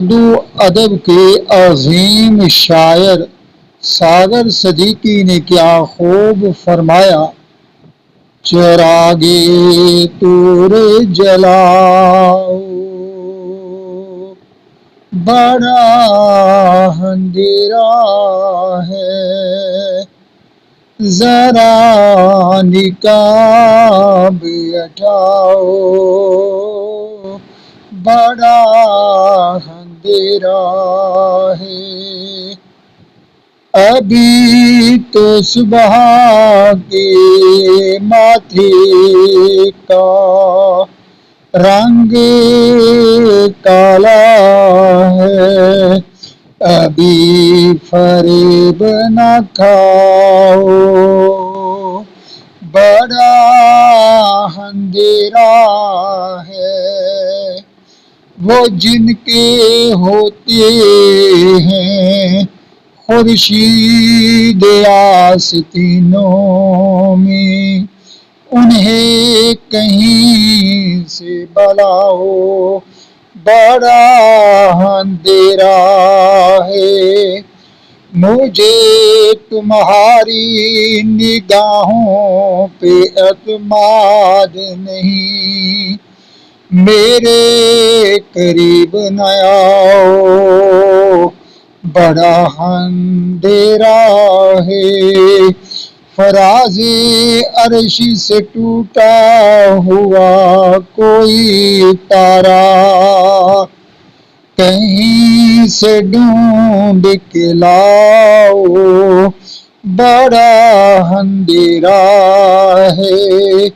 اردو ادب کے عظیم شاعر ساگر صدیقی نے کیا خوب فرمایا، چراغِ طور جلاؤ، بڑا اندھیرا ہے، ذرا نقاب اٹھاؤ، بڑا اندھیرا ہے۔ ابھی تو صبح کے ماتھے کا رنگ کالا ہے، ابھی فریب نہ کھاؤ، بڑا اندھیرا ہے۔ وہ جن کے ہوتے ہیں خورشید آستینوں میں، انہیں کہیں سے بلاؤ، بڑا اندھیرا ہے۔ مجھے تمہاری نگاہوں پہ اعتماد نہیں، میرے قریب نہ آؤ، بڑا اندھیرا ہے۔ فراز عرش سے ٹوٹا ہوا کوئی تارا، کہیں سے ڈھونڈ کے لاؤ، بڑا اندھیرا ہے۔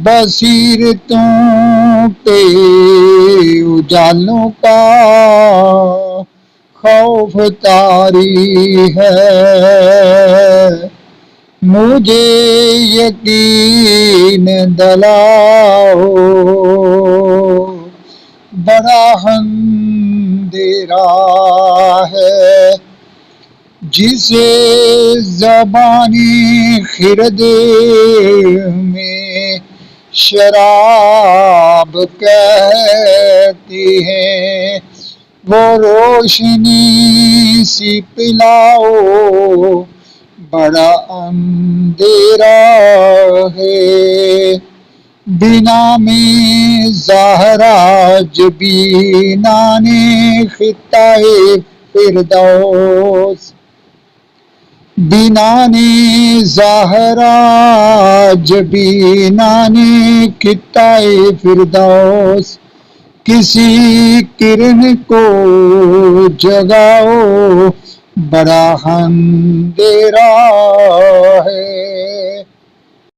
بصیرتوں پہ اجالوں کا خوف طاری ہے، مجھے یقین دلاؤ، بڑا اندھیرا ہے۔ جسے زبانی خرد میں شراب کہتی ہیں، وہ روشنی سی پلاؤ، بڑا اندھیرا ہے۔ بنا میں زہرا جبینان خطہ فردوس، بینان زہرا جبینان خطہ فردوس، کسی کرن کو جگاؤ، بڑا اندھیرا ہے۔